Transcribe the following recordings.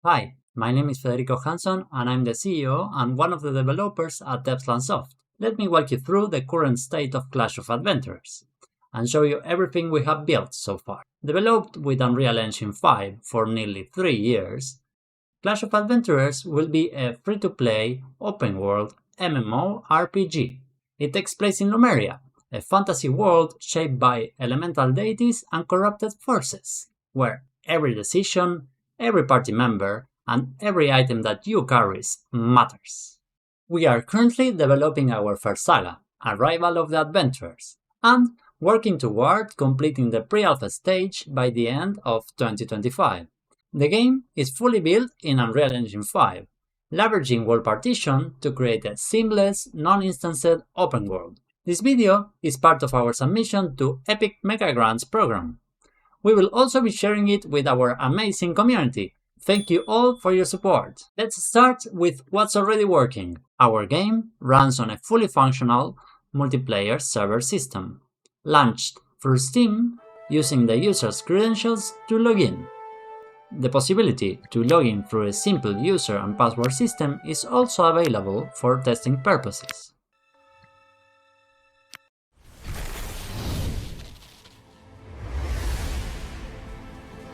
Hi, my name is Federico Hansson and I'm the CEO and one of the developers at Soft. Let me walk you through the current state of Clash of Adventurers and show you everything we have built so far. Developed with Unreal Engine 5 for nearly 3 years, Clash of Adventurers will be a free-to-play, open-world MMORPG. It takes place in Lumeria, a fantasy world shaped by elemental deities and corrupted forces, where every decision, every party member, and every item that you carry matters. We are currently developing our first saga, Arrival of the Adventurers, and working toward completing the pre-alpha stage by the end of 2025. The game is fully built in Unreal Engine 5, leveraging world partition to create a seamless, non-instanced open world. This video is part of our submission to Epic MegaGrants program. We will also be sharing it with our amazing community. Thank you all for your support. Let's start with what's already working. Our game runs on a fully functional multiplayer server system, launched through Steam using the user's credentials to log in. The possibility to log in through a simple user and password system is also available for testing purposes.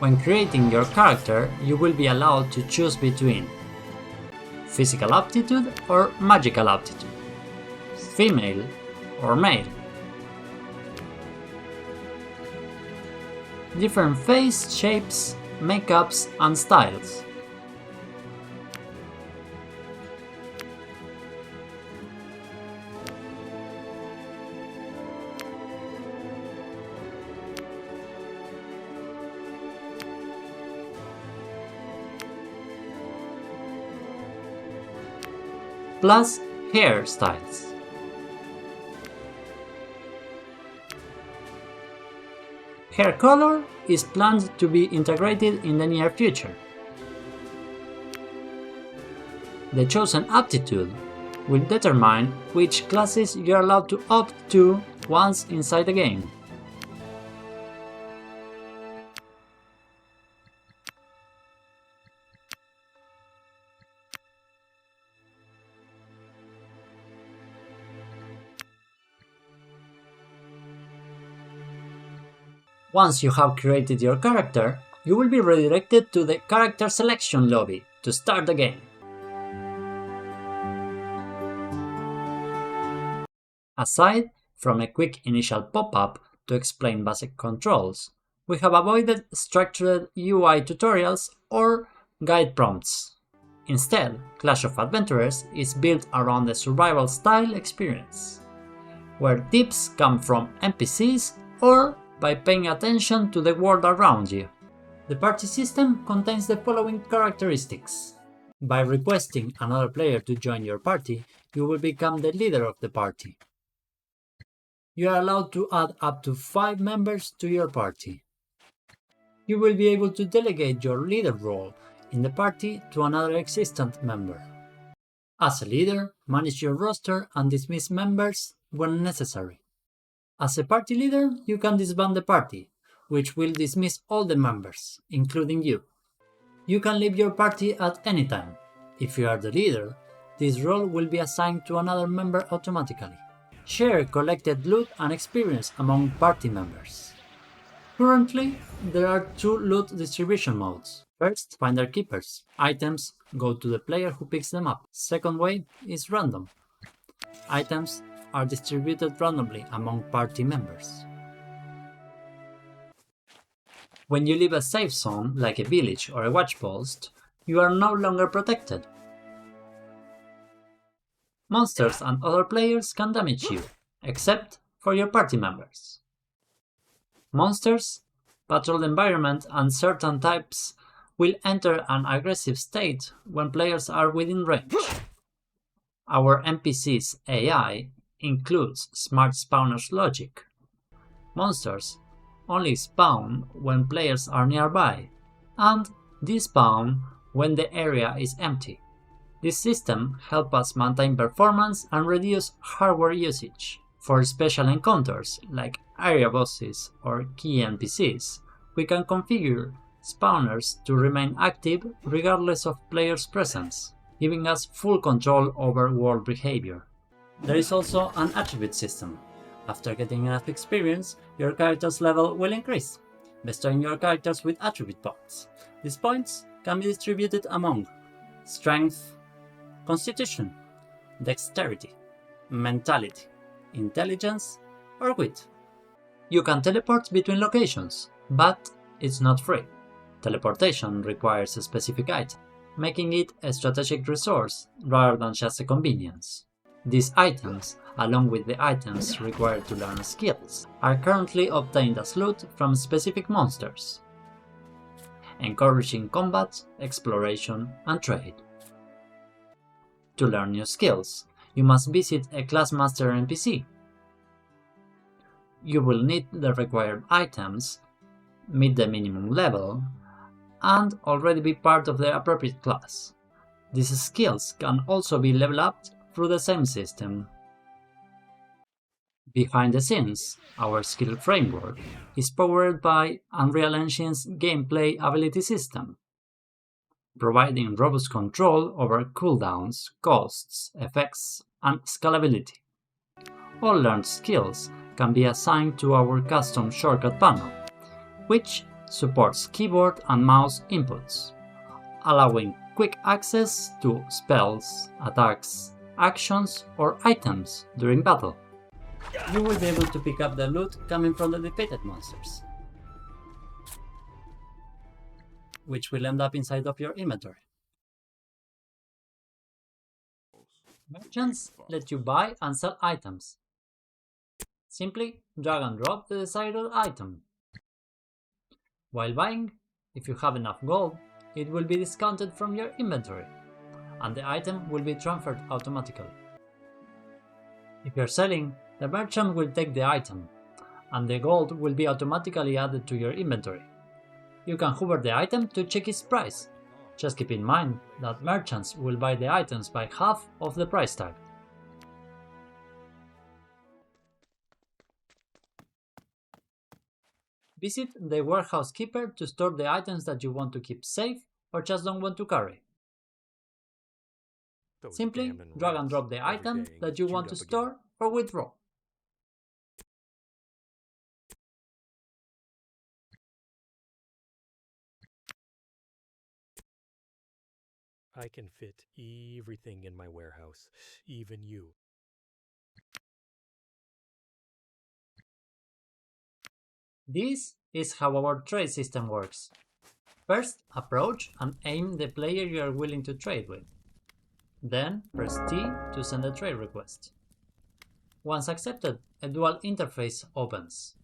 When creating your character, you will be allowed to choose between physical aptitude or magical aptitude, female or male, different face shapes, makeups and styles, plus hairstyles. Hair color is planned to be integrated in the near future. The chosen aptitude will determine which classes you are allowed to opt to once inside the game. Once you have created your character, you will be redirected to the character selection lobby to start the game. Aside from a quick initial pop-up to explain basic controls, we have avoided structured UI tutorials or guide prompts. Instead, Clash of Adventurers is built around the survival-style experience, where tips come from NPCs or by paying attention to the world around you. The party system contains the following characteristics. By requesting another player to join your party, you will become the leader of the party. You are allowed to add up to 5 members to your party. You will be able to delegate your leader role in the party to another existent member. As a leader, manage your roster and dismiss members when necessary. As a party leader, you can disband the party, which will dismiss all the members, including you. You can leave your party at any time. If you are the leader, this role will be assigned to another member automatically. Share collected loot and experience among party members. Currently, there are 2 loot distribution modes. First, Finder Keepers. Items go to the player who picks them up. Second way is random. Items are distributed randomly among party members. When you leave a safe zone, like a village or a watch post, you are no longer protected. Monsters and other players can damage you, except for your party members. Monsters, patrol the environment, and certain types will enter an aggressive state when players are within range. Our NPC's AI includes smart spawners logic. Monsters only spawn when players are nearby, and despawn when the area is empty. This system helps us maintain performance and reduce hardware usage. For special encounters like area bosses or key NPCs, we can configure spawners to remain active regardless of players' presence, giving us full control over world behavior. There is also an attribute system. After getting enough experience, your character's level will increase, bestowing your characters with attribute points. These points can be distributed among strength, constitution, dexterity, mentality, intelligence, or wit. You can teleport between locations, but it's not free. Teleportation requires a specific item, making it a strategic resource rather than just a convenience. These items, along with the items required to learn skills, are currently obtained as loot from specific monsters, encouraging combat, exploration, and trade. To learn new skills, you must visit a class master NPC. You will need the required items, meet the minimum level, and already be part of the appropriate class. These skills can also be leveled up through the same system. Behind the scenes, our skill framework is powered by Unreal Engine's gameplay ability system, providing robust control over cooldowns, costs, effects, and scalability. All learned skills can be assigned to our custom shortcut panel, which supports keyboard and mouse inputs, allowing quick access to spells, attacks, actions, or items during battle. You will be able to pick up the loot coming from the defeated monsters, which will end up inside of your inventory. Merchants let you buy and sell items. Simply drag and drop the desired item. While buying, if you have enough gold, it will be discounted from your inventory, and the item will be transferred automatically. If you're selling, the merchant will take the item, and the gold will be automatically added to your inventory. You can hover the item to check its price. Just keep in mind that merchants will buy the items by half of the price tag. Visit the warehouse keeper to store the items that you want to keep safe or just don't want to carry. Simply drag and drop the item that you want to store or withdraw. I can fit everything in my warehouse, even you. This is how our trade system works. First, approach and aim the player you are willing to trade with. Then, press T to send a trade request. Once accepted, a dual interface opens.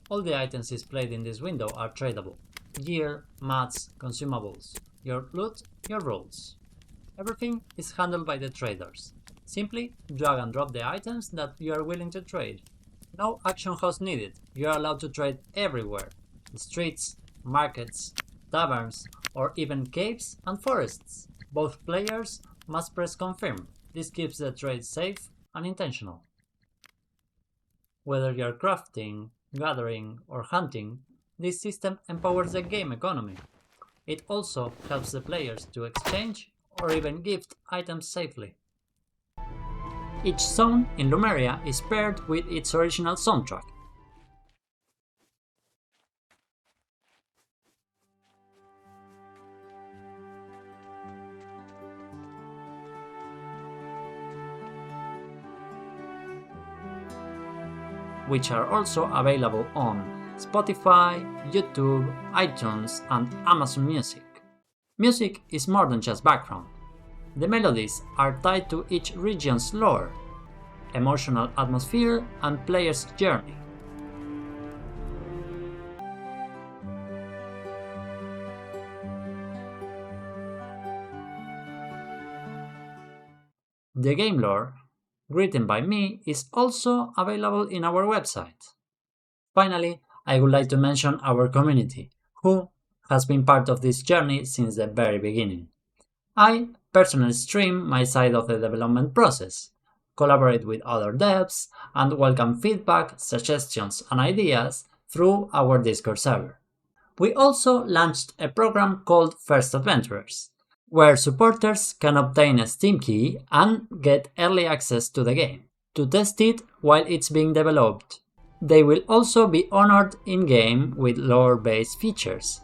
All the items displayed in this window are tradable. Gear, mats, consumables, your loot, your rolls. Everything is handled by the traders. Simply drag and drop the items that you are willing to trade. No action host needed. You are allowed to trade everywhere. The streets, markets, taverns, or even caves and forests. Both players must press confirm. This keeps the trade safe and intentional. Whether you're crafting, gathering, or hunting, this system empowers the game economy. It also helps the players to exchange or even gift items safely. Each zone in Lumeria is paired with its original soundtrack. Which are also available on Spotify, YouTube, iTunes, and Amazon Music. Music is more than just background. The melodies are tied to each region's lore, emotional atmosphere, and player's journey. The Gamelore, written by me, is also available in our website. Finally, I would like to mention our community, who has been part of this journey since the very beginning. I personally stream my side of the development process, collaborate with other devs, and welcome feedback, suggestions, and ideas through our Discord server. We also launched a program called First Adventurers, where supporters can obtain a Steam key and get early access to the game, to test it while it's being developed. They will also be honored in-game with lore-based features,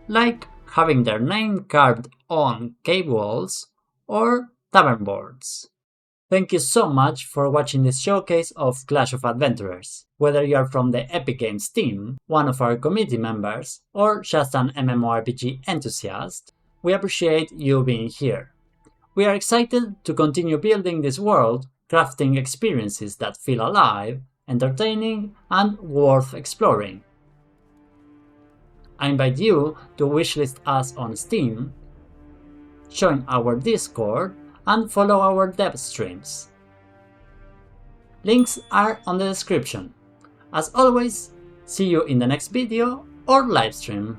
like having their name carved on cave walls or tavern boards. Thank you so much for watching this showcase of Clash of Adventurers. Whether you are from the Epic Games team, one of our community members, or just an MMORPG enthusiast, we appreciate you being here. We are excited to continue building this world, crafting experiences that feel alive, entertaining, and worth exploring. I invite you to wishlist us on Steam, join our Discord, and follow our dev streams. Links are on the description. As always, see you in the next video or livestream.